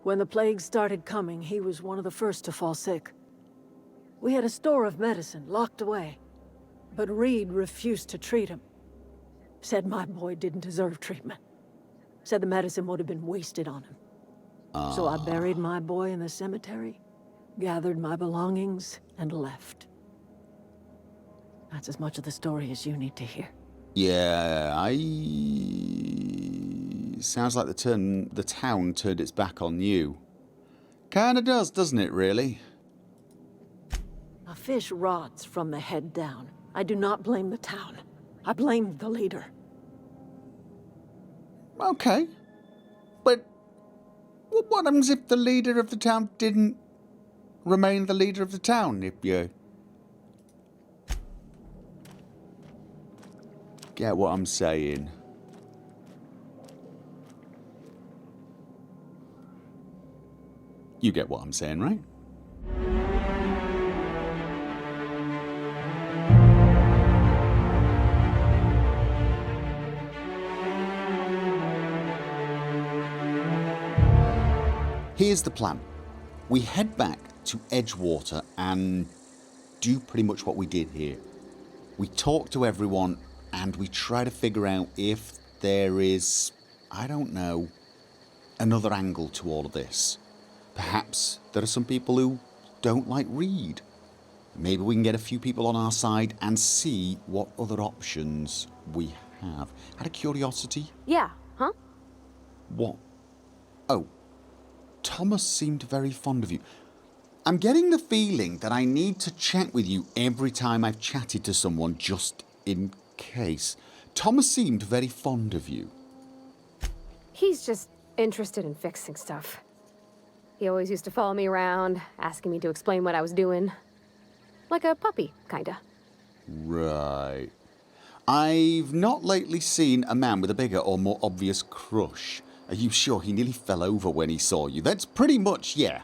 When the plague started coming, he was one of the first to fall sick. We had a store of medicine locked away, but Reed refused to treat him. Said my boy didn't deserve treatment. Said the medicine would have been wasted on him. So I buried my boy in the cemetery, gathered my belongings, and left. That's as much of the story as you need to hear. Yeah, sounds like the town turned its back on you. Kinda does, doesn't it, really? A fish rots from the head down. I do not blame the town. I blame the leader. Okay. But what happens if the leader of the town didn't remain the leader of the town, if you get what I'm saying? You get what I'm saying, right? Here's the plan. We head back to Edgewater and do pretty much what we did here. We talk to everyone and we try to figure out if there is, I don't know, another angle to all of this. Perhaps there are some people who don't like Reed. Maybe we can get a few people on our side and see what other options we have. Out of curiosity? Yeah, huh? What? Oh. Thomas seemed very fond of you. I'm getting the feeling that I need to chat with you every time I've chatted to someone, just in case. Thomas seemed very fond of you. He's just interested in fixing stuff. He always used to follow me around, asking me to explain what I was doing. Like a puppy, kinda. Right. I've not lately seen a man with a bigger or more obvious crush. Are you sure he nearly fell over when he saw you? That's pretty much, yeah.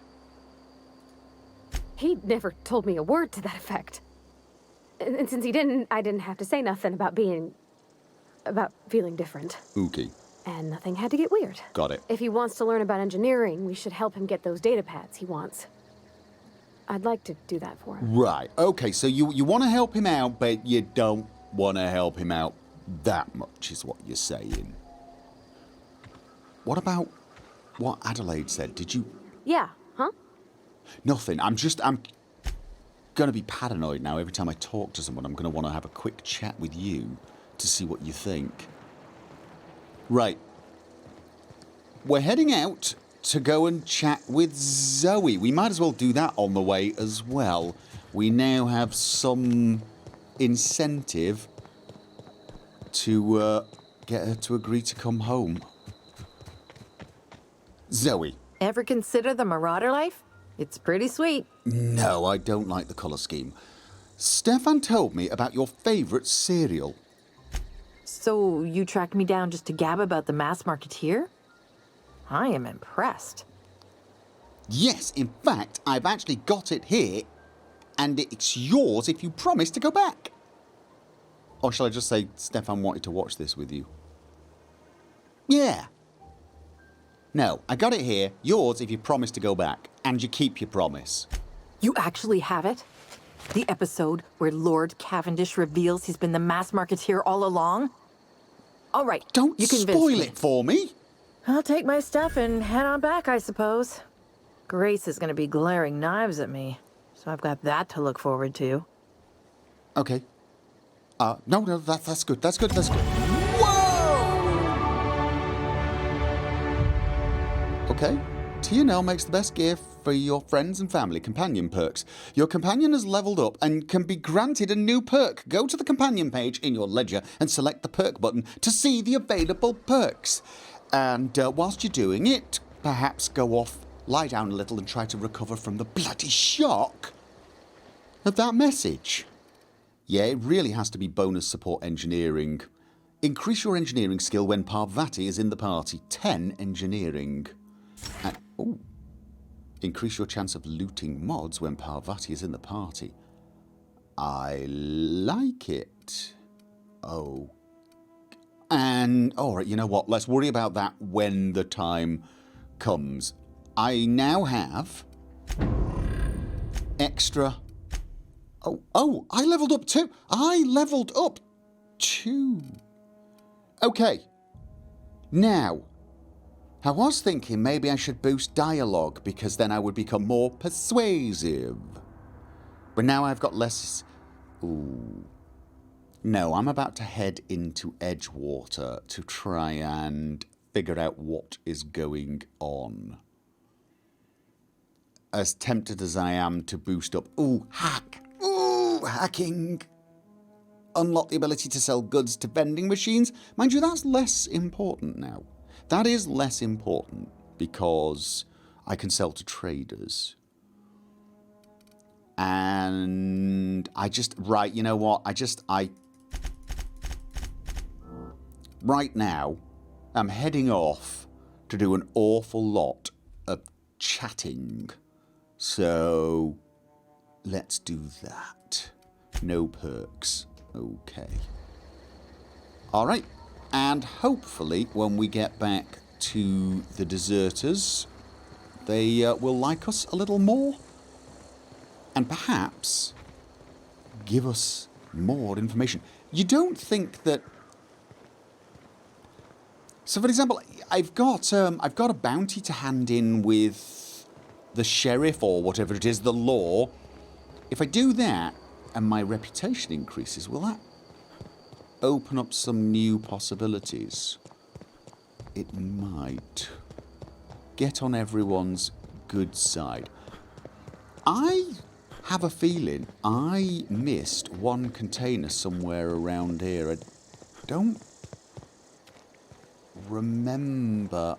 He never told me a word to that effect. And since he didn't, I didn't have to say nothing about feeling different. Okay. And nothing had to get weird. Got it. If he wants to learn about engineering, we should help him get those data pads he wants. I'd like to do that for him. Right. Okay, so you want to help him out, but you don't want to help him out that much, is what you're saying. What about what Adelaide said? Did you... Yeah, huh? Nothing. I'm going to be paranoid now. Every time I talk to someone, I'm going to want to have a quick chat with you to see what you think. Right. We're heading out to go and chat with Zoe. We might as well do that on the way as well. We now have some incentive to get her to agree to come home. Zoe. Ever consider the Marauder life? It's pretty sweet. No, I don't like the colour scheme. Stefan told me about your favourite cereal. So you tracked me down just to gab about the mass marketeer? I am impressed. Yes, in fact, I've actually got it here, and it's yours if you promise to go back. Or shall I just say Stefan wanted to watch this with you? Yeah. No, I got it here, yours if you promise to go back, and you keep your promise. You actually have it? The episode where Lord Cavendish reveals he's been the mass marketeer all along? All right, Don't you spoil it for me. I'll take my stuff and head on back, I suppose. Grace is going to be glaring knives at me, so I've got that to look forward to. Okay. No, that's good, that's good. Whoa! Okay. TNL makes the best gear for your friends and family companion perks. Your companion has leveled up and can be granted a new perk. Go to the companion page in your ledger and select the perk button to see the available perks. And whilst you're doing it, perhaps go off, lie down a little and try to recover from the bloody shock of that message. Yeah, it really has to be bonus support engineering. Increase your engineering skill when Parvati is in the party. 10 engineering. And, ooh. Increase your chance of looting mods when Parvati is in the party. I like it. Oh. And, alright, you know what? Let's worry about that when the time comes. I now have extra... Oh, I leveled up too. I leveled up too. Okay. Now, I was thinking maybe I should boost dialogue because then I would become more persuasive. But now I've got less... Ooh. No, I'm about to head into Edgewater to try and figure out what is going on. As tempted as I am to boost up... Ooh, hack! Ooh, hacking! Unlock the ability to sell goods to vending machines. Mind you, that's less important now. That is less important because I can sell to traders. And I just... Right, you know what? Right now, I'm heading off to do an awful lot of chatting. So, let's do that. No perks. Okay. Alright. And hopefully, when we get back to the deserters, they will like us a little more. And perhaps give us more information. You don't think that... So, for example, I've got a bounty to hand in with the sheriff or whatever it is, the law. If I do that and my reputation increases, will that open up some new possibilities? It might. Get on everyone's good side. I have a feeling I missed one container somewhere around here. I don't remember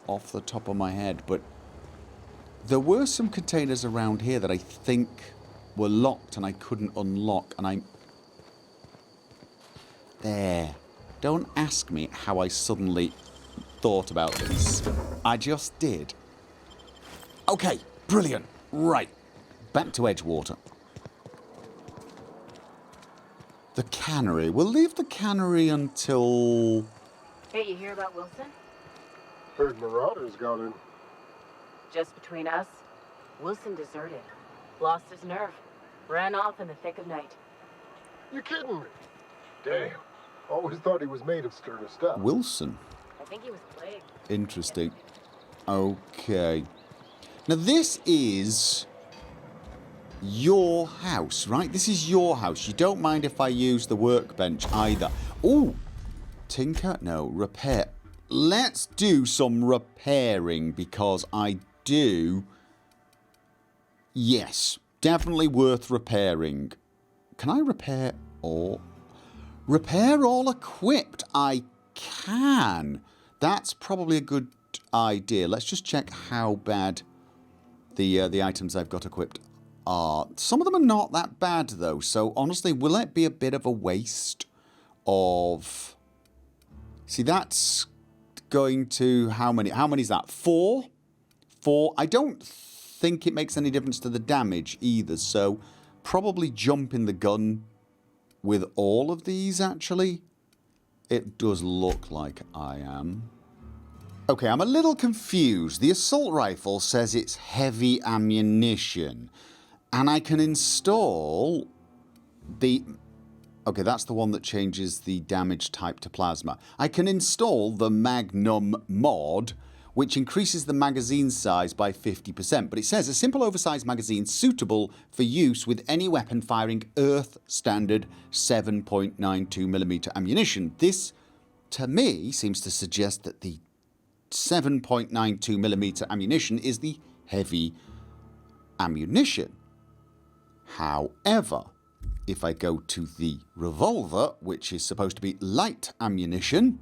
off the top of my head, but there were some containers around here that I think were locked and I couldn't unlock, and there. Don't ask me how I suddenly thought about this. I just did. Okay, brilliant. Right, back to Edgewater. The cannery. We'll leave the cannery until... Hey, you hear about Wilson? Heard Marauders got in. Just between us, Wilson deserted. Lost his nerve. Ran off in the thick of night. You kidding me? Damn. Always thought he was made of sterner stuff. Wilson. I think he was plagued. Interesting. Okay. Now this is your house, right? This is your house. You don't mind if I use the workbench either. Ooh. Tinker? No. Repair. Let's do some repairing because I do... Yes. Definitely worth repairing. Can I repair all? Repair all equipped. I can. That's probably a good idea. Let's just check how bad the items I've got equipped are. Some of them are not that bad though. So honestly, will it be a bit of a waste of... See, that's going to... How many? How many is that? 4? 4. I don't think it makes any difference to the damage either. So probably jump in the gun with all of these, actually. It does look like I am. Okay, I'm a little confused. The assault rifle says it's heavy ammunition. And I can install the... Okay, that's the one that changes the damage type to plasma. I can install the Magnum mod, which increases the magazine size by 50%. But it says a simple oversized magazine suitable for use with any weapon firing Earth standard 7.92mm ammunition. This, to me, seems to suggest that the 7.92mm ammunition is the heavy ammunition. However, if I go to the revolver, which is supposed to be light ammunition,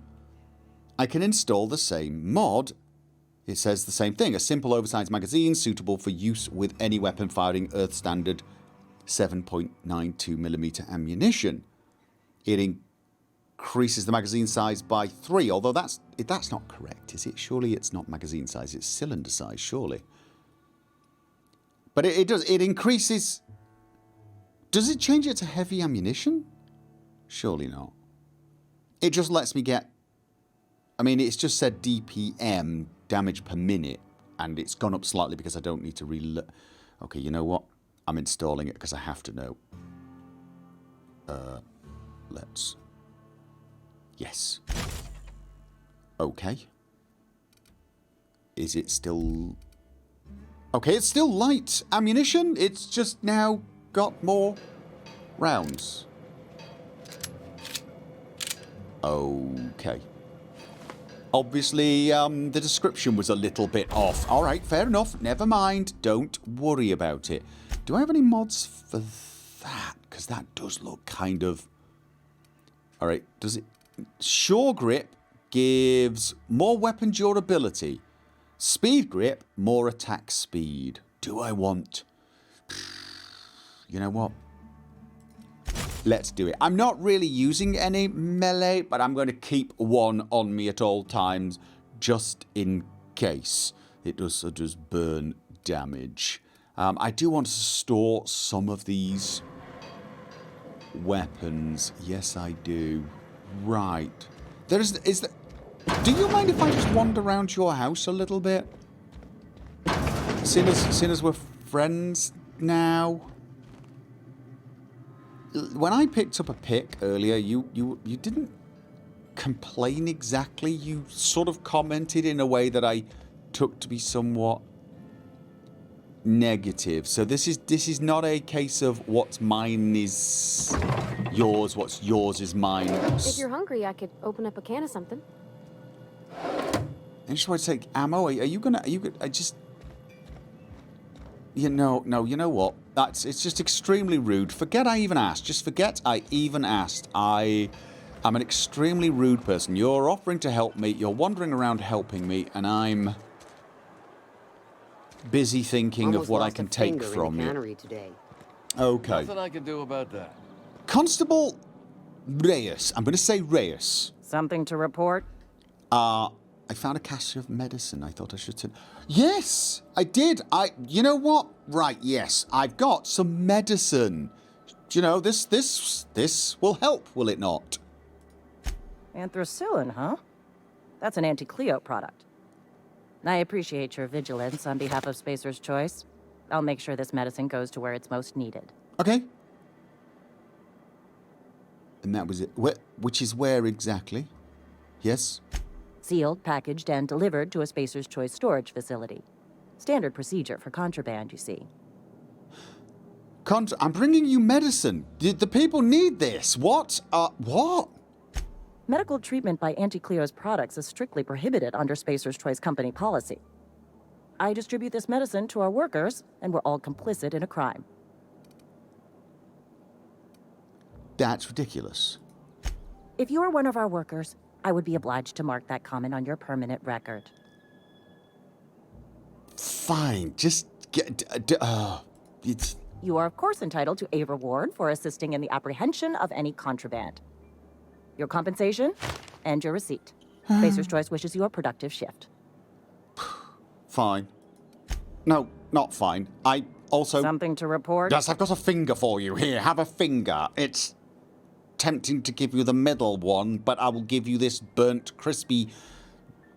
I can install the same mod. It says the same thing. A simple oversized magazine suitable for use with any weapon firing Earth standard 7.92mm ammunition. It increases the magazine size by 3, although that's not correct, is it? Surely it's not magazine size, it's cylinder size, surely. But it does, it increases... Does it change it to heavy ammunition? Surely not. It just lets me get... I mean, it's just said DPM, damage per minute, and it's gone up slightly because I don't need to Okay, you know what? I'm installing it because I have to know. Let's... Yes. Okay. Is it still... Okay, it's still light ammunition. It's just now got more rounds. Okay. Obviously, the description was a little bit off. All right, fair enough. Never mind. Don't worry about it. Do I have any mods for that? Because that does look kind of... All right, does it... Sure grip gives more weapon durability. Speed grip, more attack speed. Do I want... You know what? Let's do it. I'm not really using any melee, but I'm going to keep one on me at all times, just in case. It does burn damage. I do want to store some of these weapons. Yes, I do. Right. Do you mind if I just wander around your house a little bit? Seeing as we're friends now. When I picked up a pick earlier, you didn't complain exactly. You sort of commented in a way that I took to be somewhat negative. So this is not a case of what's mine is yours, what's yours is mine. If you're hungry, I could open up a can of something. I just want to take ammo. Are you gonna? I just. You know, no. You know what? It's just extremely rude. Forget I even asked. Just forget I even asked. I'm an extremely rude person. You're offering to help me. You're wandering around helping me, and I'm busy thinking of what I can take from you. Today. Okay. Nothing I can do about that. Constable Reyes. I'm going to say Reyes. Something to report? I found a cache of medicine. I thought I should say... Yes, I did. You know what? Right, yes. I've got some medicine. You know, this will help, will it not? Anthracillin, huh? That's an anti-Cleo product. I appreciate your vigilance on behalf of Spacer's Choice. I'll make sure this medicine goes to where it's most needed. Okay. And that was it. Which is where exactly? Yes? Sealed, packaged, and delivered to a Spacer's Choice storage facility. Standard procedure for contraband, you see. I'm bringing you medicine. The people need this. What? What? Medical treatment by anti-Cleo's products is strictly prohibited under Spacer's Choice company policy. I distribute this medicine to our workers, and we're all complicit in a crime. That's ridiculous. If you are one of our workers, I would be obliged to mark that comment on your permanent record. Fine, just get... it's... You are, of course, entitled to a reward for assisting in the apprehension of any contraband. Your compensation and your receipt. Spacer's Choice wishes you a productive shift. Fine. No, not fine. I also... Something to report? Yes, I've got a finger for you. Here, have a finger. It's tempting to give you the middle one, but I will give you this burnt, crispy,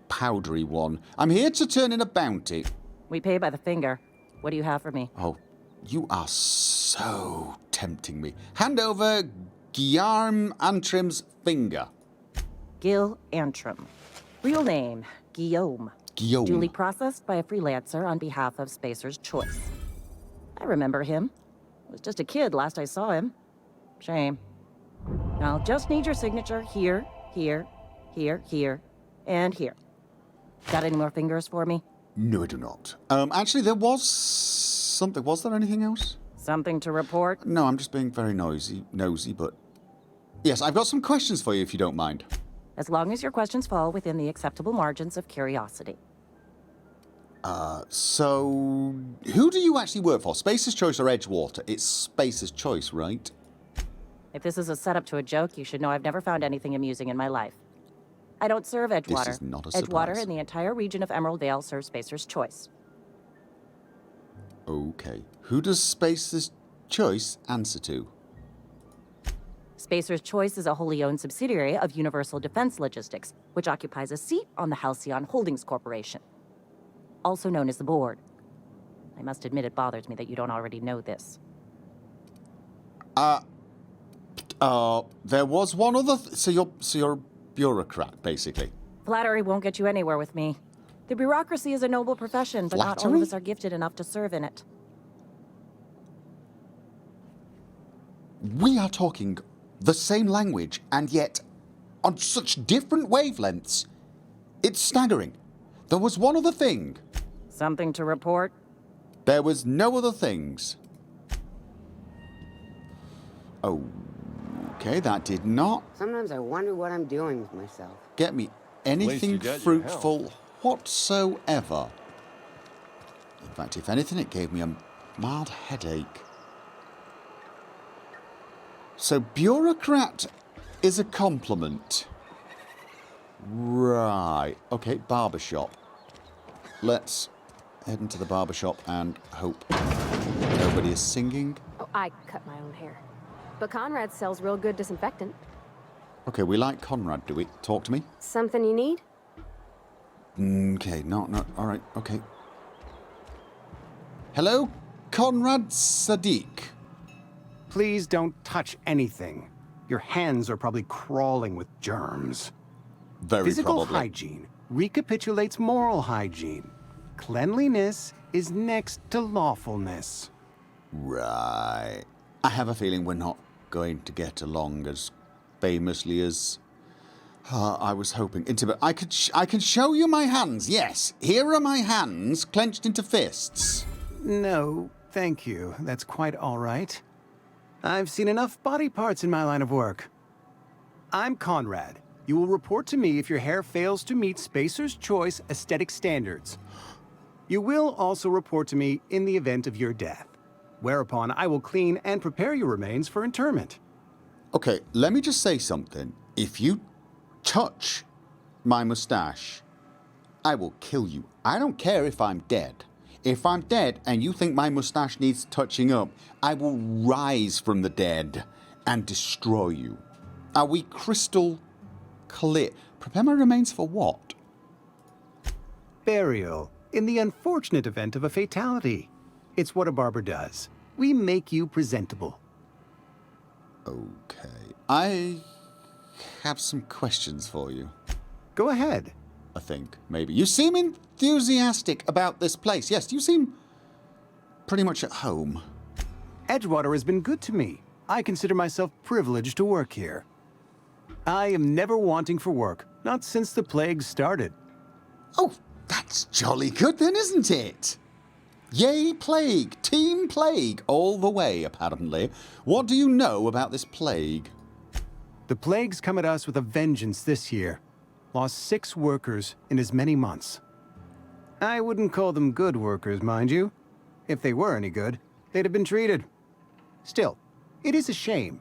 powdery one. I'm here to turn in a bounty. We pay by the finger. What do you have for me? Oh, you are so tempting me. Hand over Guillaume Antrim's finger. Gil Antrim. Real name, Guillaume. Guillaume. Duly processed by a freelancer on behalf of Spacer's Choice. I remember him. I was just a kid last I saw him. Shame. I'll just need your signature here, here, here, here, and here. Got any more fingers for me? No, I do not. Actually, there was something. Was there anything else? Something to report? No, I'm just being very nosy, but... Yes, I've got some questions for you, if you don't mind. As long as your questions fall within the acceptable margins of curiosity. So... Who do you actually work for? Spacer's Choice or Edgewater? It's Spacer's Choice, right? If this is a setup to a joke, you should know I've never found anything amusing in my life. I don't serve Edgewater. This is not a surprise. Edgewater and the entire region of Emerald Vale serve Spacer's Choice. Okay. Who does Spacer's Choice answer to? Spacer's Choice is a wholly owned subsidiary of Universal Defense Logistics, which occupies a seat on the Halcyon Holdings Corporation. also known as the Board. I must admit it bothers me that you don't already know this. There was one other... so you're a bureaucrat, basically. Flattery won't get you anywhere with me. The bureaucracy is a noble profession, but not all of Flattery? us are gifted enough to serve in it. We are talking the same language, and yet on such different wavelengths. It's staggering. There was one other thing. Something to report? There was no other things. Okay, that did not Sometimes I wonder what I'm doing with myself. get me anything you got your fruitful whatsoever. In fact, if anything, it gave me a mild headache. So, bureaucrat is a compliment. Right. Okay, barbershop. Let's head into the barbershop and hope nobody is singing. Oh, I cut my own hair. But Conrad sells real good disinfectant. Okay, we like Conrad, do we? Talk to me. Something you need? Okay, no, all right, okay. Hello, Conrad Sadiq. Please don't touch anything. Your hands are probably crawling with germs. Very Physical probably. hygiene recapitulates moral hygiene. Cleanliness is next to lawfulness. Right. I have a feeling we're not going to get along as famously as I was hoping. But I can show you my hands. Yes, here are my hands clenched into fists. No, thank you. That's quite all right. I've seen enough body parts in my line of work. I'm Conrad. You will report to me if your hair fails to meet Spacer's Choice aesthetic standards. You will also report to me in the event of your death, whereupon I will clean and prepare your remains for interment. Okay, let me just say something. If you touch my mustache, I will kill you. I don't care if I'm dead. If I'm dead and you think my mustache needs touching up, I will rise from the dead and destroy you. Are we crystal clear? Prepare my remains for what? Burial, in the unfortunate event of a fatality. It's what a barber does. We make you presentable. Okay. I have some questions for you. Go ahead. I think, maybe. You seem enthusiastic about this place. Yes, you seem pretty much at home. Edgewater has been good to me. I consider myself privileged to work here. I am never wanting for work, not since the plague started. Oh, that's jolly good then, isn't it? Yay, plague! Team plague! All the way, apparently. What do you know about this plague? The plague's come at us with a vengeance this year. Lost 6 workers in as many months. I wouldn't call them good workers, mind you. If they were any good, they'd have been treated. Still, it is a shame.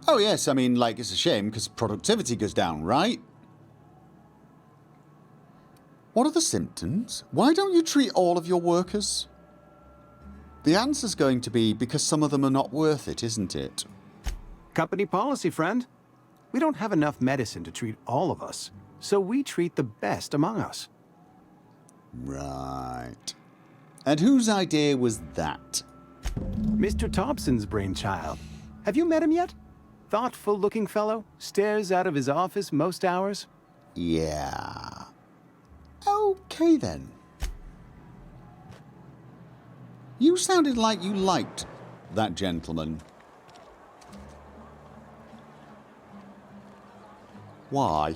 Oh, yes, I mean, like, it's a shame because productivity goes down, right? What are the symptoms? Why don't you treat all of your workers? The answer's going to be because some of them are not worth it, isn't it? Company policy, friend. We don't have enough medicine to treat all of us, so we treat the best among us. Right. And whose idea was that? Mr. Thompson's brainchild. Have you met him yet? Thoughtful-looking fellow, stares out of his office most hours. Yeah. Okay, then. You sounded like you liked that gentleman. Why?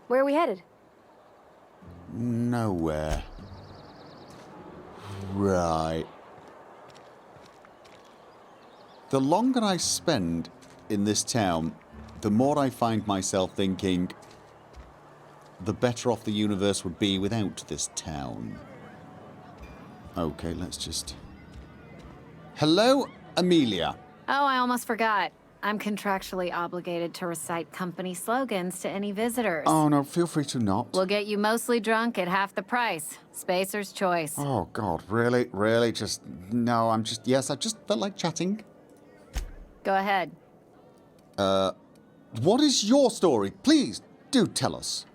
Where are we headed? Nowhere. Right. The longer I spend in this town, the more I find myself thinking the better off the universe would be without this town. Okay, let's just... Hello, Amelia. Oh, I almost forgot. I'm contractually obligated to recite company slogans to any visitors. Oh, no, feel free to not. We'll get you mostly drunk at half the price. Spacer's Choice. Oh, God, really? Really? Just... No, I'm just... Yes, I just felt like chatting. Go ahead. What is your story? Please, do tell us.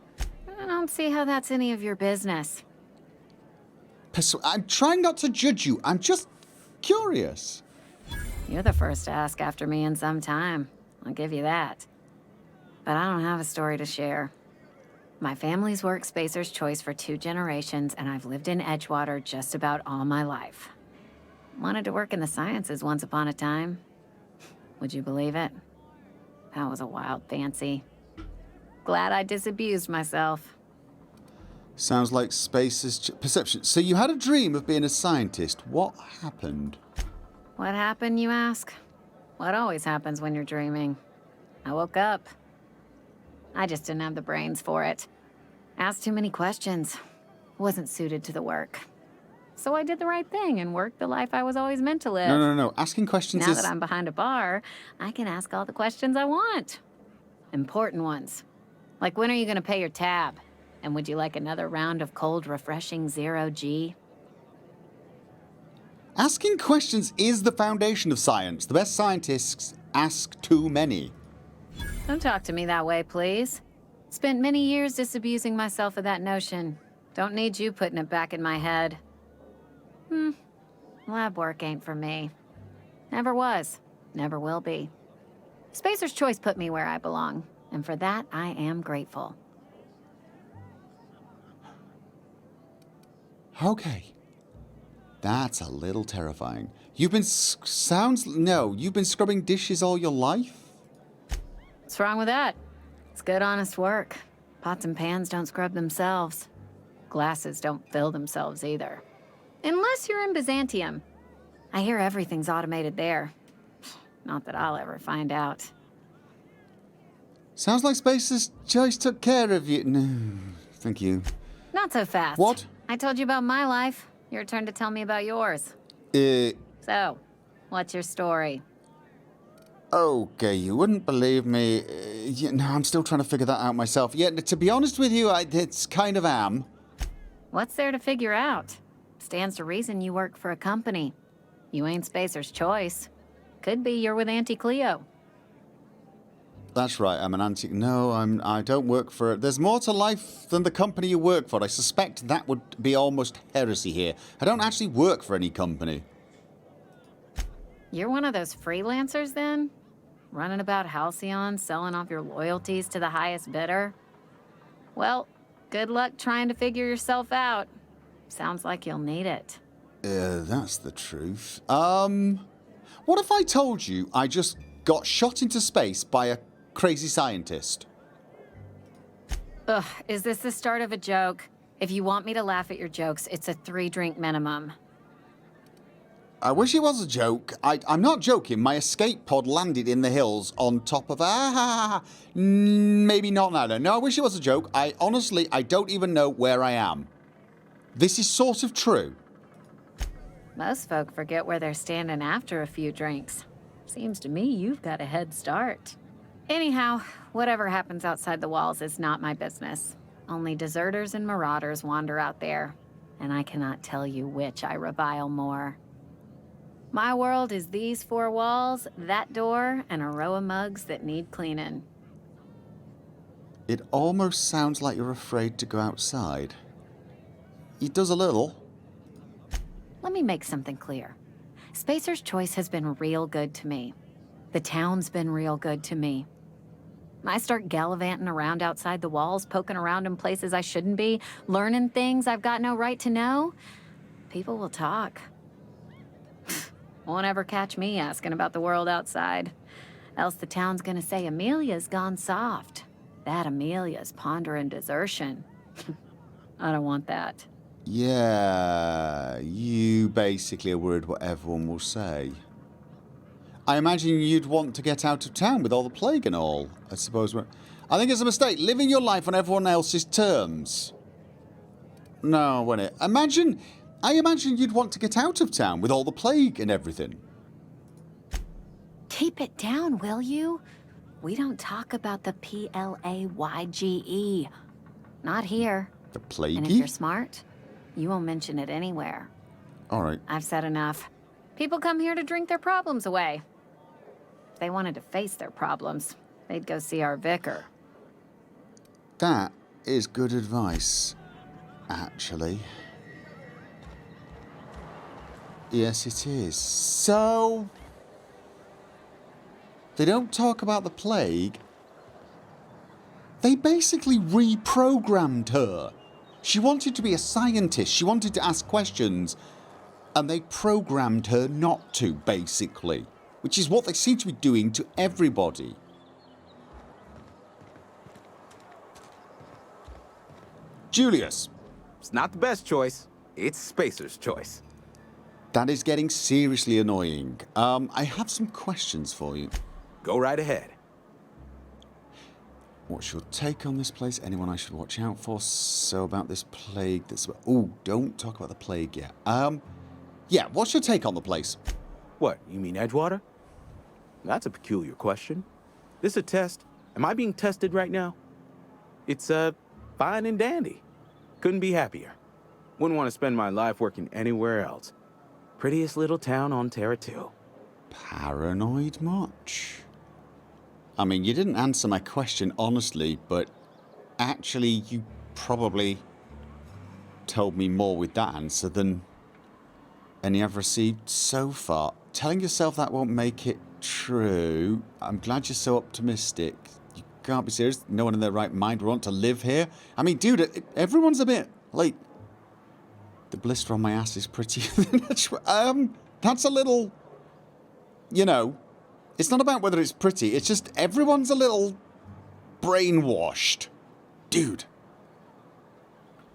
I don't see how that's any of your business. I'm trying not to judge you. I'm just curious. You're the first to ask after me in some time. I'll give you that. But I don't have a story to share. My family's worked Spacer's Choice for 2 generations, and I've lived in Edgewater just about all my life. Wanted to work in the sciences once upon a time. Would you believe it? That was a wild fancy. Glad I disabused myself. Sounds like Spacer's perception. So you had a dream of being a scientist. What happened? What happened, you ask? What always happens when you're dreaming? I woke up. I just didn't have the brains for it. Asked too many questions. Wasn't suited to the work. So I did the right thing and worked the life I was always meant to live. No. Asking questions Now is... that I'm behind a bar, I can ask all the questions I want. Important ones. Like, when are you gonna pay your tab? And would you like another round of cold, refreshing 0G? Asking questions is the foundation of science. The best scientists ask too many. Don't talk to me that way, please. Spent many years disabusing myself of that notion. Don't need you putting it back in my head. Lab work ain't for me. Never was. Never will be. Spacer's Choice put me where I belong, and for that, I am grateful. Okay. That's a little terrifying. You've been you've been scrubbing dishes all your life? What's wrong with that? It's good, honest work. Pots and pans don't scrub themselves. Glasses don't fill themselves either. Unless you're in Byzantium. I hear everything's automated there. Not that I'll ever find out. Sounds like Spacer's Choice took care of you. No, thank you. Not so fast. What? I told you about my life. Your turn to tell me about yours. So, what's your story? Okay, you wouldn't believe me. I'm still trying to figure that out myself. Yeah, to be honest with you, it's kind of am. What's there to figure out? Stands to reason you work for a company. You ain't Spacer's Choice. Could be you're with Auntie Cleo. That's right, I'm an anti... No, I don't work for... There's more to life than the company you work for. I suspect that would be almost heresy here. I don't actually work for any company. You're one of those freelancers, then? Running about Halcyon, selling off your loyalties to the highest bidder? Well, good luck trying to figure yourself out. Sounds like you'll need it. That's the truth. What if I told you I just got shot into space by a crazy scientist? Ugh, is this the start of a joke? If you want me to laugh at your jokes, it's a 3-drink minimum. I wish it was a joke. I'm not joking. My escape pod landed in the hills on top of... Maybe not now. No, I wish it was a joke. I don't even know where I am. This is sort of true. Most folk forget where they're standing after a few drinks. Seems to me you've got a head start. Anyhow, whatever happens outside the walls is not my business. Only deserters and marauders wander out there, and I cannot tell you which I revile more. My world is these 4 walls, that door, and a row of mugs that need cleaning. It almost sounds like you're afraid to go outside. It does a little. Let me make something clear. Spacer's Choice has been real good to me. The town's been real good to me. I start gallivanting around outside the walls, poking around in places I shouldn't be, learning things I've got no right to know. People will talk. Won't ever catch me asking about the world outside. Else the town's gonna say Amelia's gone soft. That Amelia's pondering desertion. I don't want that. Yeah, you basically are worried what everyone will say. I imagine you'd want to get out of town with all the plague and all, I suppose. I think it's a mistake, living your life on everyone else's terms. No, wouldn't it? I imagine you'd want to get out of town with all the plague and everything. Keep it down, will you? We don't talk about the PLAYGE. Not here. The plague? And if you're smart, you won't mention it anywhere. All right. I've said enough. People come here to drink their problems away. If they wanted to face their problems, they'd go see our vicar. That is good advice, actually. Yes, it is. So... they don't talk about the plague. They basically reprogrammed her. She wanted to be a scientist. She wanted to ask questions. And they programmed her not to, basically. Which is what they seem to be doing to everybody. Julius. It's not the best choice. It's Spacer's choice. That is getting seriously annoying. I have some questions for you. Go right ahead. What's your take on this place? Anyone I should watch out for? So about this plague that's... oh, don't talk about the plague yet. Yeah, what's your take on the place? What, you mean Edgewater? That's a peculiar question. This a test? Am I being tested right now? It's, fine and dandy. Couldn't be happier. Wouldn't want to spend my life working anywhere else. Prettiest little town on Terra 2. Paranoid much? I mean, you didn't answer my question honestly, but actually you probably told me more with that answer than any I've received so far. Telling yourself that won't make it true. I'm glad you're so optimistic. You can't be serious. No one in their right mind would want to live here. I mean, dude, everyone's a bit, like... the blister on my ass is pretty... that's a little... you know... it's not about whether it's pretty, it's just everyone's a little... brainwashed. Dude.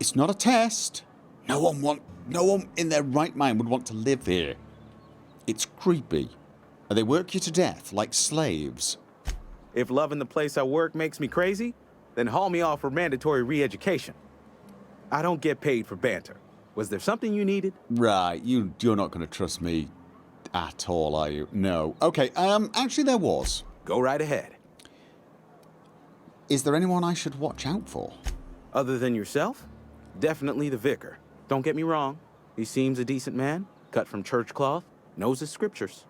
It's not a test. No one in their right mind would want to live here. It's creepy. And they work you to death like slaves. If loving the place I work makes me crazy, then haul me off for mandatory re-education. I don't get paid for banter. Was there something you needed? Right, you're not going to trust me at all, are you? No. Okay, actually there was. Go right ahead. Is there anyone I should watch out for? Other than yourself? Definitely the vicar. Don't get me wrong. He seems a decent man, cut from church cloth, knows his scriptures.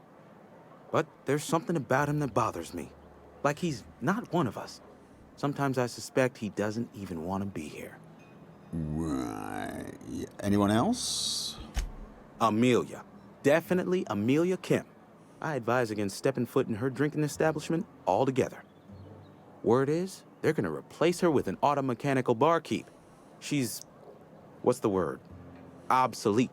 But there's something about him that bothers me. Like he's not one of us. Sometimes I suspect he doesn't even want to be here. Right. Anyone else? Amelia. Definitely Amelia Kim. I advise against stepping foot in her drinking establishment altogether. Word is, they're gonna replace her with an auto-mechanical barkeep. She's... what's the word? Obsolete.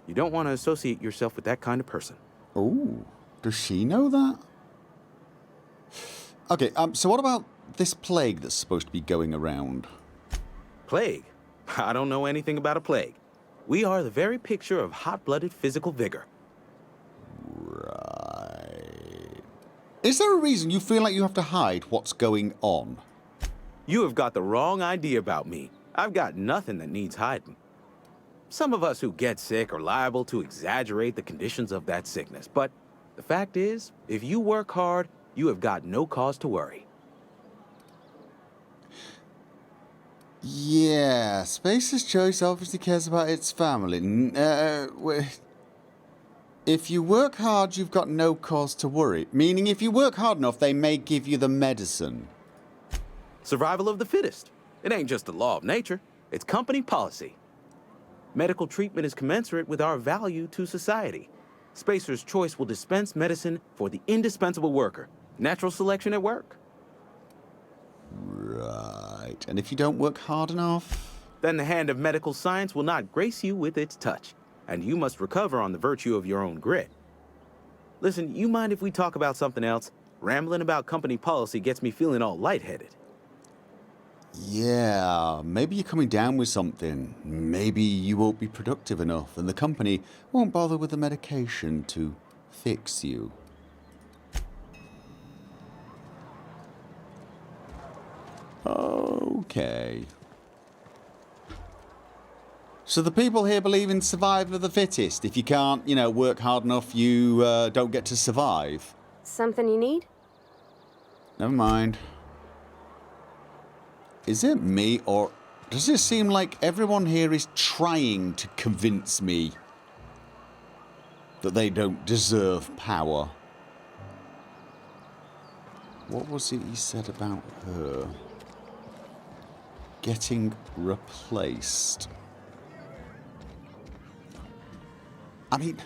You don't want to associate yourself with that kind of person. Oh, does she know that? Okay, so what about this plague that's supposed to be going around? Plague? I don't know anything about a plague. We are the very picture of hot-blooded physical vigor. Right. Is there a reason you feel like you have to hide what's going on? You have got the wrong idea about me. I've got nothing that needs hiding. Some of us who get sick are liable to exaggerate the conditions of that sickness, but the fact is, if you work hard, you have got no cause to worry. Yeah, Spacer's Choice obviously cares about its family. If you work hard, you've got no cause to worry. Meaning, if you work hard enough, they may give you the medicine. Survival of the fittest. It ain't just a law of nature. It's company policy. Medical treatment is commensurate with our value to society. Spacer's Choice will dispense medicine for the indispensable worker. Natural selection at work. Right. And if you don't work hard enough? Then the hand of medical science will not grace you with its touch, and you must recover on the virtue of your own grit. Listen, you mind if we talk about something else? Rambling about company policy gets me feeling all lightheaded. Yeah, maybe you're coming down with something. Maybe you won't be productive enough, and the company won't bother with the medication to fix you. Okay. So the people here believe in survival of the fittest. If you can't, work hard enough, you don't get to survive. Something you need? Never mind. Is it me, or does it seem like everyone here is trying to convince me that they don't deserve power? What was it he said about her? Getting replaced. I mean,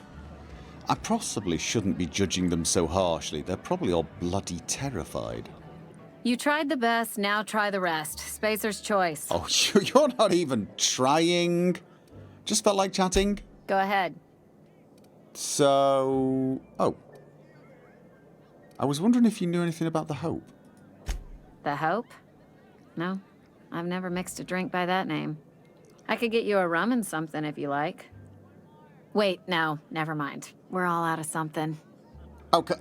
I possibly shouldn't be judging them so harshly. They're probably all bloody terrified. You tried the best, now try the rest. Spacer's choice. Oh, you're not even trying. Just felt like chatting. Go ahead. So... Oh. I was wondering if you knew anything about the Hope. The Hope? No, I've never mixed a drink by that name. I could get you a rum and something if you like. Wait, no, never mind. We're all out of something. Okay.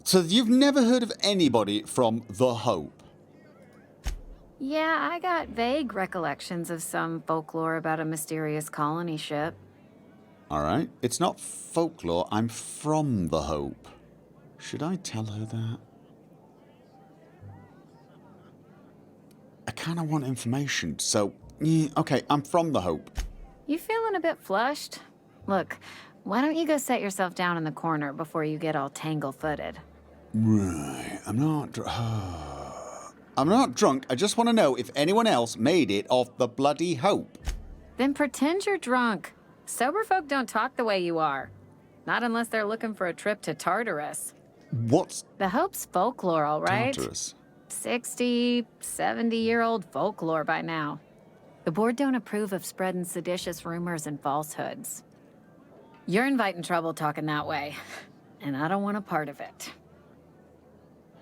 So you've never heard of anybody from the Hope? Yeah, I got vague recollections of some folklore about a mysterious colony ship. All right. It's not folklore. I'm from the Hope. Should I tell her that? I kind of want information, so... Yeah, okay, I'm from the Hope. You feeling a bit flushed? Look, why don't you go set yourself down in the corner before you get all tangle-footed? Right. I'm not drunk. I just want to know if anyone else made it off the bloody Hope. Then pretend you're drunk. Sober folk don't talk the way you are. Not unless they're looking for a trip to Tartarus. What's... The Hope's folklore, all right? Tartarus? 60, 70-year-old folklore by now. The board don't approve of spreading seditious rumors and falsehoods. You're inviting trouble talking that way, and I don't want a part of it.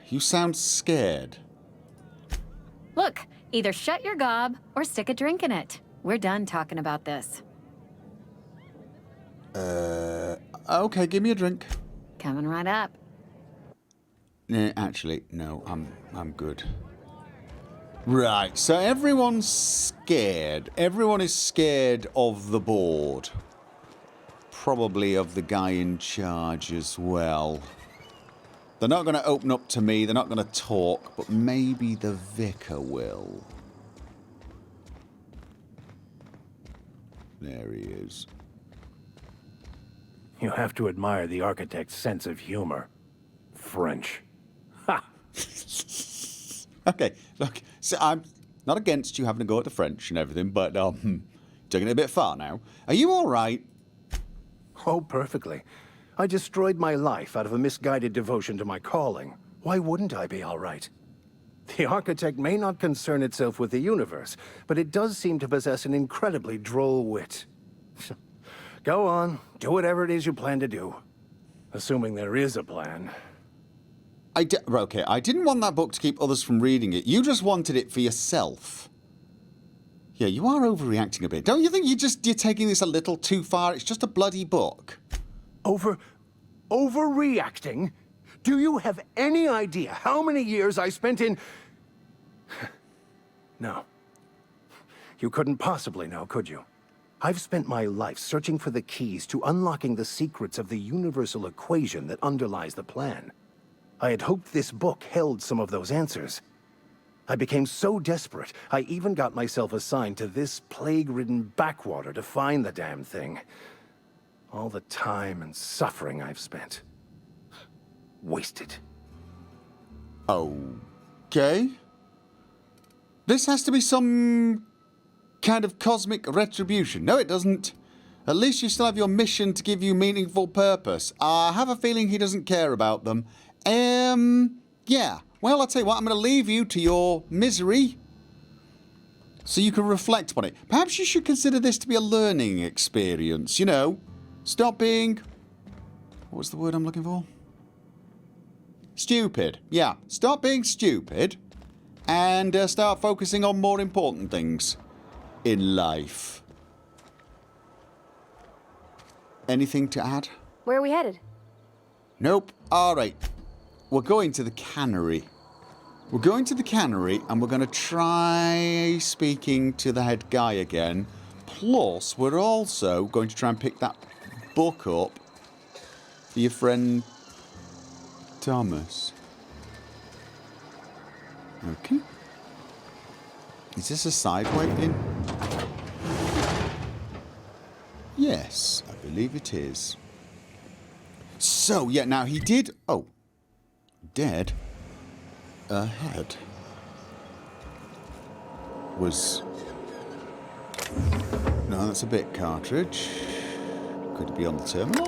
You sound scared. Look, either shut your gob or stick a drink in it. We're done talking about this. Okay, give me a drink. Coming right up. Nah, actually, no, I'm good. Right, so everyone's scared. Everyone is scared of the board. Probably of the guy in charge as well. They're not going to open up to me, they're not going to talk, but maybe the vicar will. There he is. You have to admire the architect's sense of humor. French. Ha! Okay, look, so I'm not against you having to go at the French and everything, but, taking it a bit far now. Are you all right? Oh, perfectly. I destroyed my life out of a misguided devotion to my calling. Why wouldn't I be all right? The architect may not concern itself with the universe, but it does seem to possess an incredibly droll wit. Go on, do whatever it is you plan to do. Assuming there is a plan. Okay, I didn't want that book to keep others from reading it. You just wanted it for yourself. Yeah, you are overreacting a bit. Don't you think you're taking this a little too far? It's just a bloody book. Overreacting? Do you have any idea how many years I spent in... No. You couldn't possibly know, could you? I've spent my life searching for the keys to unlocking the secrets of the universal equation that underlies the plan. I had hoped this book held some of those answers. I became so desperate, I even got myself assigned to this plague-ridden backwater to find the damn thing. All the time and suffering I've spent. Wasted. Okay. This has to be some kind of cosmic retribution. No, it doesn't. At least you still have your mission to give you meaningful purpose. I have a feeling he doesn't care about them. Yeah. Well, I'll tell you what, I'm going to leave you to your misery so you can reflect on it. Perhaps you should consider this to be a learning experience, you know. Stop being... What was the word I'm looking for? Stupid. Yeah, stop being stupid and start focusing on more important things in life. Anything to add? Where are we headed? Nope. All right. We're going to the cannery. We're going to the cannery and we're going to try speaking to the head guy again. Plus, we're also going to try and pick that book up for your friend Thomas. Okay. Is this a sideway in? Yes, I believe it is. So, yeah, now he did... Oh. Dead ahead was... No, that's a bit cartridge. Could it be on the terminal?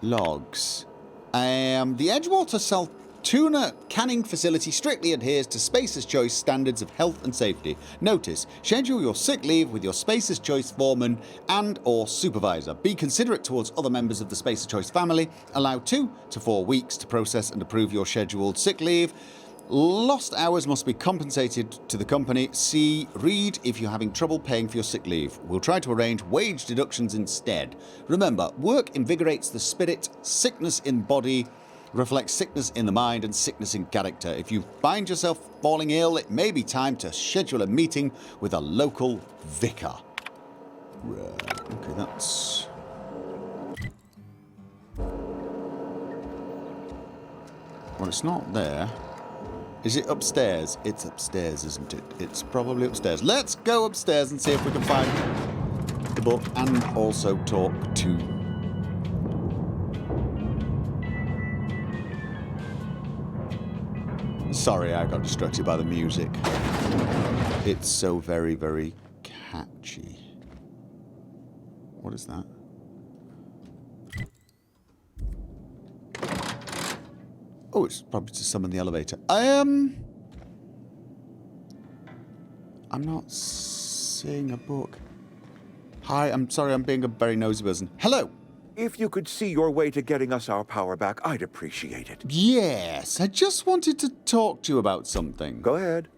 Logs. The Edgewater Tuna canning facility strictly adheres to Spacer's Choice standards of health and safety. Notice, schedule your sick leave with your Spacer's Choice foreman and or supervisor. Be considerate towards other members of the Spacer's Choice family. Allow 2 to 4 weeks to process and approve your scheduled sick leave. Lost hours must be compensated to the company. See Reed if you're having trouble paying for your sick leave. We'll try to arrange wage deductions instead. Remember, work invigorates the spirit, sickness in body reflects sickness in the mind and sickness in character. If you find yourself falling ill, it may be time to schedule a meeting with a local vicar. Right, okay, that's... Well, it's not there. Is it upstairs? It's upstairs, isn't it? It's probably upstairs. Let's go upstairs and see if we can find the book and also talk to... Sorry, I got distracted by the music. It's so very, very catchy. What is that? Oh, it's probably to summon the elevator. I'm not seeing a book. Hi, I'm sorry, I'm being a very nosy person. Hello! If you could see your way to getting us our power back, I'd appreciate it. Yes, I just wanted to talk to you about something. Go ahead.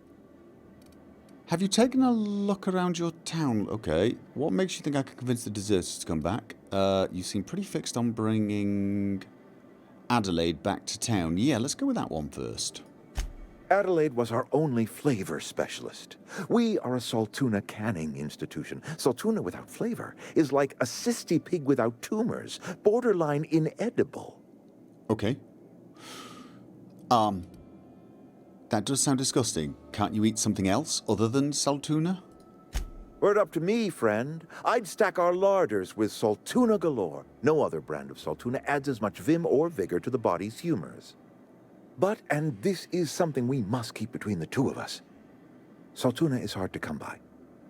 Have you taken a look around your town? Okay. What makes you think I can convince the deserters to come back? You seem pretty fixed on bringing Adelaide back to town. Yeah, let's go with that one first. Adelaide was our only flavor specialist. We are a Saltuna canning institution. Saltuna without flavor is like a cysty pig without tumors, borderline inedible. Okay. That does sound disgusting. Can't you eat something else other than Saltuna? Were it up to me, friend, I'd stack our larders with Saltuna galore. No other brand of Saltuna adds as much vim or vigor to the body's humors. But, and this is something we must keep between the two of us, Saltuna is hard to come by,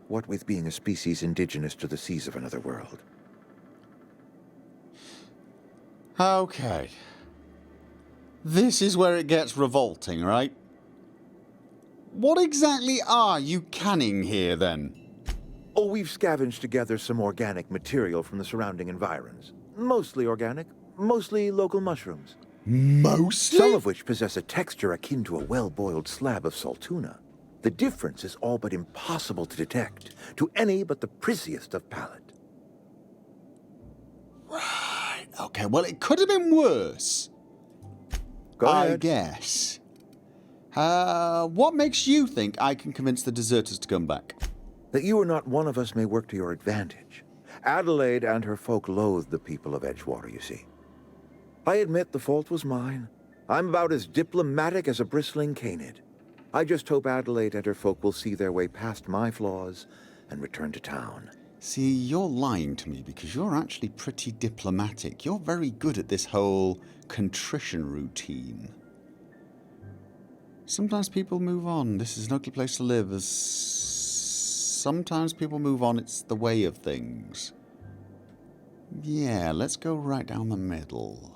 what with being a species indigenous to the seas of another world. Okay. This is where it gets revolting, right? What exactly are you canning here, then? Oh, we've scavenged together some organic material from the surrounding environs. Mostly organic, mostly local mushrooms. Mostly? Some of which possess a texture akin to a well-boiled slab of Saltuna. The difference is all but impossible to detect to any but the prissiest of palate. Right. Okay, well, it could have been worse. Go ahead. I guess. What makes you think I can convince the deserters to come back? That you or not one of us may work to your advantage. Adelaide and her folk loathe the people of Edgewater, you see. I admit the fault was mine. I'm about as diplomatic as a bristling canid. I just hope Adelaide and her folk will see their way past my flaws and return to town. See, you're lying to me because you're actually pretty diplomatic. You're very good at this whole contrition routine. Sometimes people move on. This is an ugly place to live. Sometimes people move on. It's the way of things. Yeah, let's go right down the middle.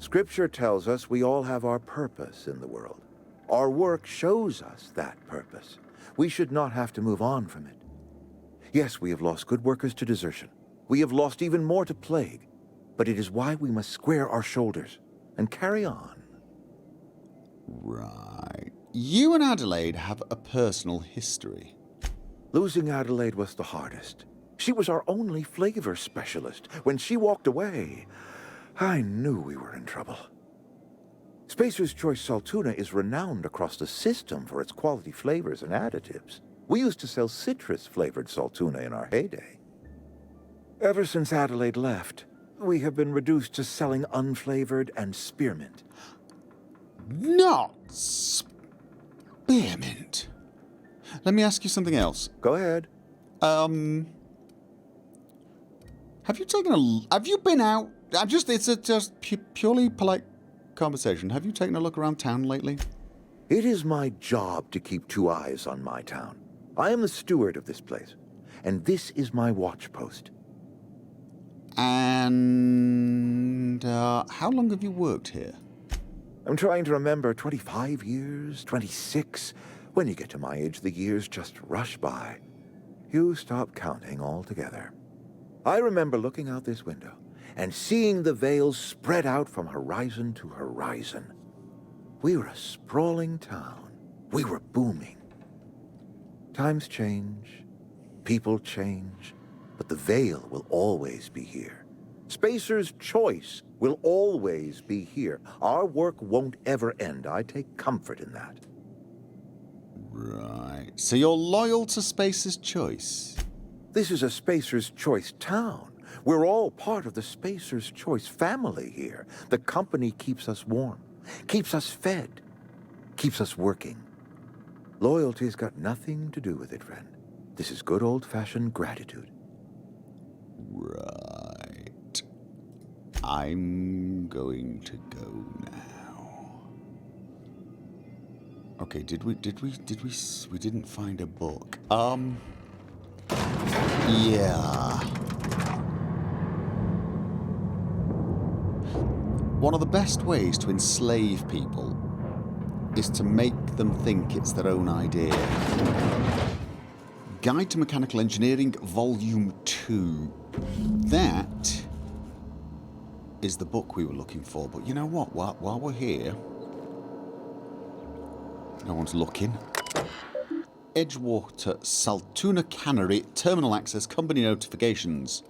Scripture tells us we all have our purpose in the world. Our work shows us that purpose. We should not have to move on from it. Yes, we have lost good workers to desertion. We have lost even more to plague. But it is why we must square our shoulders and carry on. Right. You and Adelaide have a personal history. Losing Adelaide was the hardest. She was our only flavor specialist. When she walked away, I knew we were in trouble. Spacer's Choice Saltuna is renowned across the system for its quality flavors and additives. We used to sell citrus-flavored Saltuna in our heyday. Ever since Adelaide left, we have been reduced to selling unflavored and spearmint. Not spearmint. Let me ask you something else. Go ahead. Have you been out? It's a just purely polite conversation. Have you taken a look around town lately? It is my job to keep 2 eyes on my town. I am the steward of this place, and this is my watch post. And how long have you worked here? I'm trying to remember 25 years, 26. When you get to my age, the years just rush by. You stop counting altogether. I remember looking out this window and seeing the veils spread out from horizon to horizon. We were a sprawling town. We were booming. Times change, people change, but the veil will always be here. Spacer's Choice will always be here. Our work won't ever end. I take comfort in that. Right. So you're loyal to Spacer's Choice? This is a Spacer's Choice town. We're all part of the Spacer's Choice family here. The company keeps us warm, keeps us fed, keeps us working. Loyalty's got nothing to do with it, friend. This is good old-fashioned gratitude. Right. I'm going to go now. Okay, we didn't find a book. Yeah. One of the best ways to enslave people is to make them think it's their own idea. Guide to Mechanical Engineering, Volume 2. That is the book we were looking for. But you know what? While we're here, no one's looking. Edgewater, Tuna Cannery, Terminal Access, Company Notifications.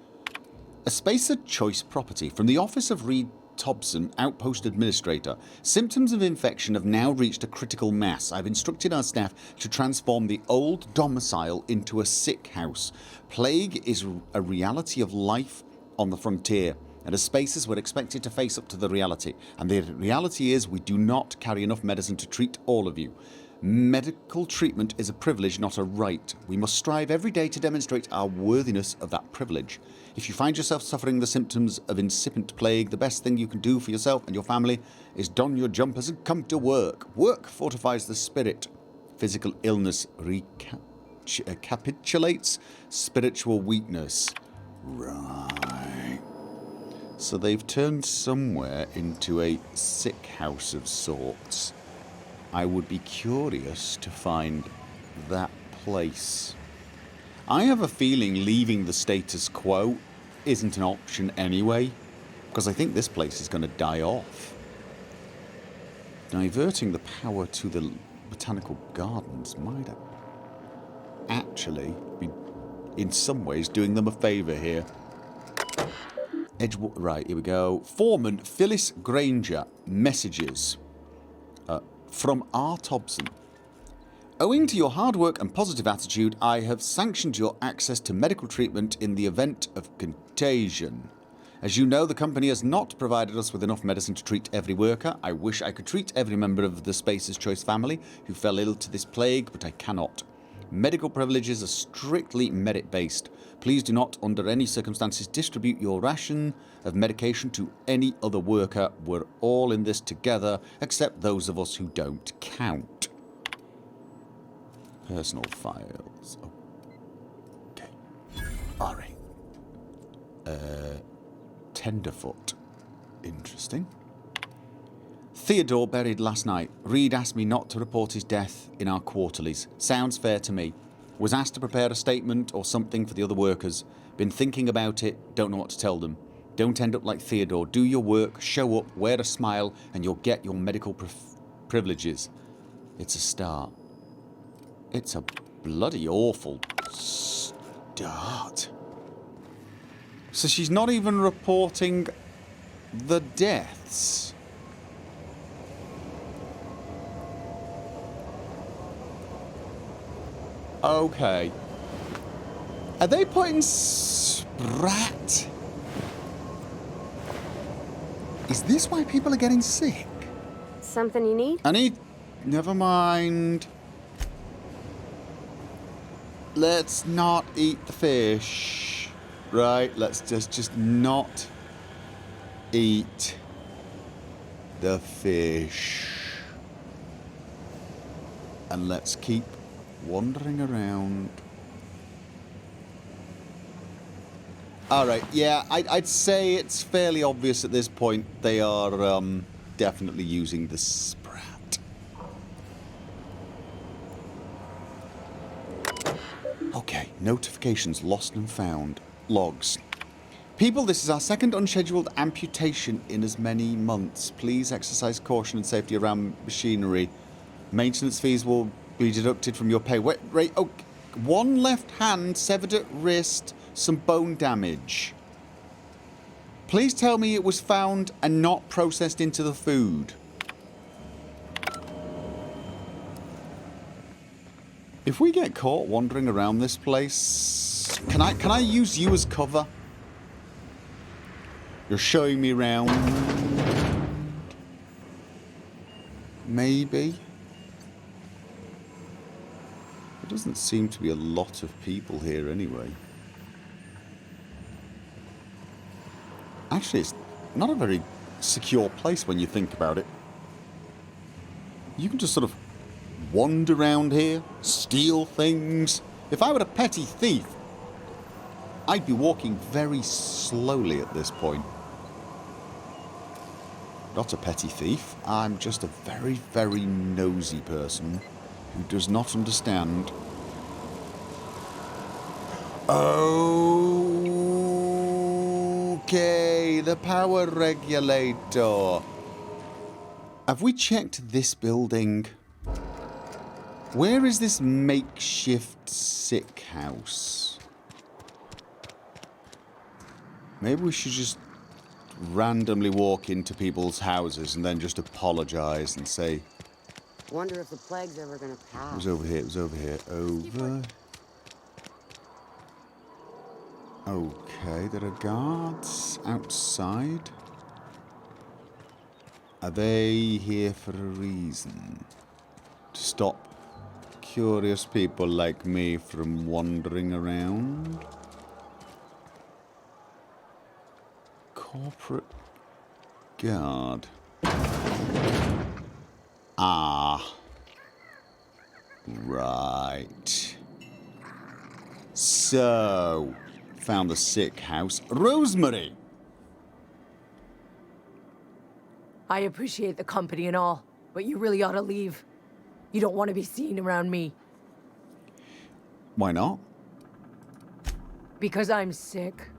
A Spacer Choice property from the office of Reed Thompson, Outpost Administrator. Symptoms of infection have now reached a critical mass. I've instructed our staff to transform the old domicile into a sick house. Plague is a reality of life on the frontier, and as Spacers we're expected to face up to the reality. And the reality is we do not carry enough medicine to treat all of you. Medical treatment is a privilege, not a right. We must strive every day to demonstrate our worthiness of that privilege. If you find yourself suffering the symptoms of incipient plague, the best thing you can do for yourself and your family is don your jumpers and come to work. Work fortifies the spirit. Physical illness recapitulates spiritual weakness. Right. So they've turned somewhere into a sick house of sorts. I would be curious to find that place. I have a feeling leaving the status quo isn't an option anyway, because I think this place is going to die off. Diverting the power to the botanical gardens might actually be, in some ways, doing them a favour here. Edgewater, right, here we go. Foreman Phyllis Granger, messages. From R. Thompson. Owing to your hard work and positive attitude, I have sanctioned your access to medical treatment in the event of contagion. As you know, the company has not provided us with enough medicine to treat every worker. I wish I could treat every member of the Spacer's Choice family who fell ill to this plague, but I cannot. Medical privileges are strictly merit-based. Please do not, under any circumstances, distribute your ration of medication to any other worker. We're all in this together, except those of us who don't count. Personal files. Okay. All right. Tenderfoot. Interesting. Theodore buried last night. Reed asked me not to report his death in our quarterlies. Sounds fair to me. Was asked to prepare a statement or something for the other workers. Been thinking about it, don't know what to tell them. Don't end up like Theodore. Do your work, show up, wear a smile, and you'll get your medical privileges. It's a start. It's a bloody awful start. So she's not even reporting the deaths. Okay. Are they putting Sprat? Is this why people are getting sick? Something you need? I need... Never mind. Let's not eat the fish. Right, let's just not eat the fish. And let's keep wandering around. Alright, yeah, I'd say it's fairly obvious at this point they are definitely using the Sprat. Okay, notifications lost and found. Logs. People, this is our second unscheduled amputation in as many months. Please exercise caution and safety around machinery. Maintenance fees will be deducted from your pay. Wait, oh, one left hand, severed at wrist, some bone damage. Please tell me it was found and not processed into the food. If we get caught wandering around this place, can I use you as cover? You're showing me around. Maybe. There doesn't seem to be a lot of people here anyway. Actually, it's not a very secure place when you think about it. You can just sort of wander around here, steal things. If I were a petty thief, I'd be walking very slowly at this point. Not a petty thief. I'm just a very, very nosy person who does not understand. Okay, the power regulator. Have we checked this building? Where is this makeshift sick house? Maybe we should just randomly walk into people's houses and then just apologize and say... Wonder if the plague's ever gonna pass. It was over here, it was over here. Over... Okay, there are guards outside. Are they here for a reason? To stop curious people like me from wandering around? Corporate guard. Ah. Right. So, found the sick house. Rosemary! I appreciate the company and all, but you really ought to leave. You don't want to be seen around me. Why not? Because I'm sick.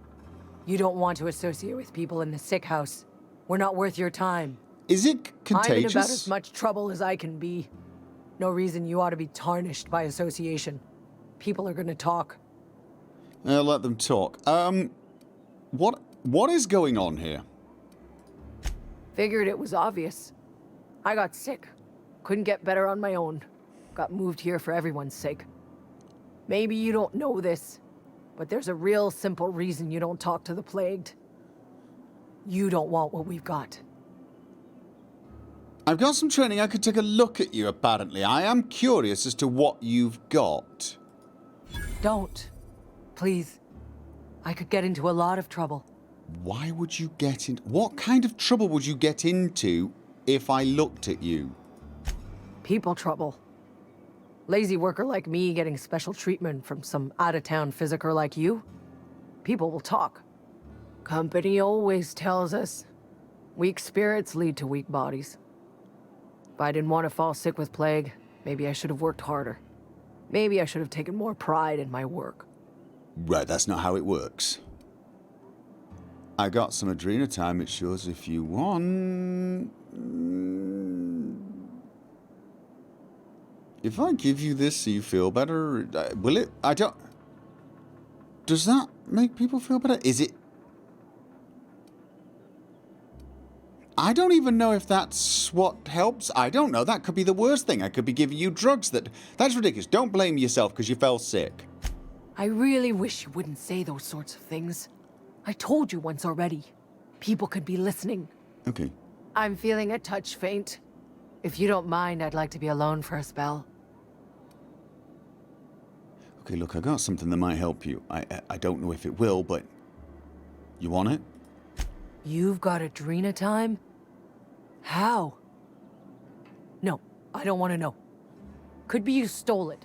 You don't want to associate with people in the sick house. We're not worth your time. Is it contagious? I'm in about as much trouble as I can be. No reason you ought to be tarnished by association. People are gonna talk. Let them talk. What is going on here? Figured it was obvious. I got sick. Couldn't get better on my own. Got moved here for everyone's sake. Maybe you don't know this, but there's a real simple reason you don't talk to the plagued. You don't want what we've got. I've got some training. I could take a look at you, apparently. I am curious as to what you've got. Don't. Please. I could get into a lot of trouble. Why would you get in... What kind of trouble would you get into if I looked at you? People trouble. Lazy worker like me getting special treatment from some out-of-town physiker like you. People will talk. Company always tells us, weak spirits lead to weak bodies. If I didn't want to fall sick with plague, maybe I should have worked harder. Maybe I should have taken more pride in my work. Right, that's not how it works. I got some adrenotime. It's yours if you want. If I give you this so you feel better, will it? I don't... Does that make people feel better? Is it... I don't even know if that's what helps. I don't know. That could be the worst thing. I could be giving you drugs that... That's ridiculous. Don't blame yourself because you fell sick. I really wish you wouldn't say those sorts of things. I told you once already. People could be listening. Okay. I'm feeling a touch faint. If you don't mind, I'd like to be alone for a spell. Okay, look, I got something that might help you. I don't know if it will, but... You want it? You've got adrenotime? How? No, I don't want to know. Could be you stole it.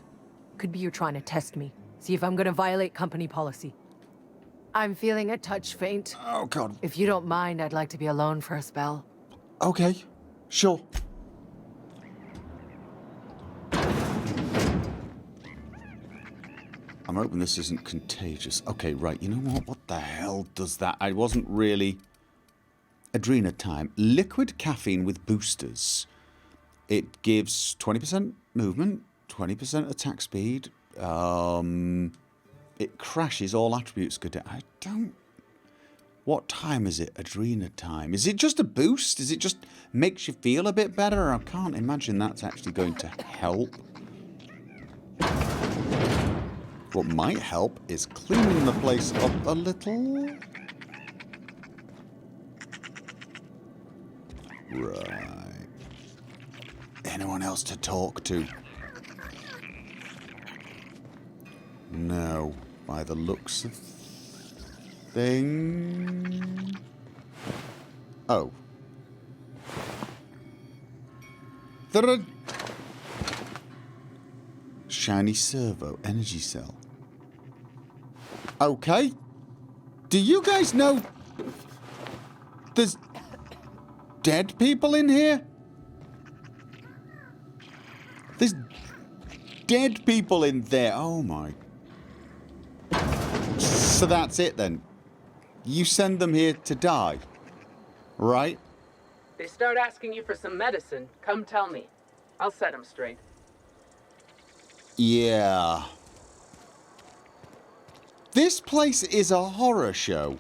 Could be you're trying to test me. See if I'm gonna violate company policy. I'm feeling a touch faint. Oh, God. If you don't mind, I'd like to be alone for a spell. Okay, sure. I'm hoping this isn't contagious. Okay, right, you know what? What the hell does that? I wasn't really... Adrena time. Liquid caffeine with boosters. It gives 20% movement, 20% attack speed. It crashes all attributes good. I don't... What time is it? Adrena time. Is it just a boost? Is it just makes you feel a bit better? I can't imagine that's actually going to help. What might help is cleaning the place up a little. Right. Anyone else to talk to? No. By the looks of things... Oh. Shiny servo energy cell. Okay. Do you guys know there's dead people in here? There's dead people in there. Oh my. So that's it then. You send them here to die, right? They start asking you for some medicine. Come tell me. I'll set them straight. Yeah. This place is a horror show.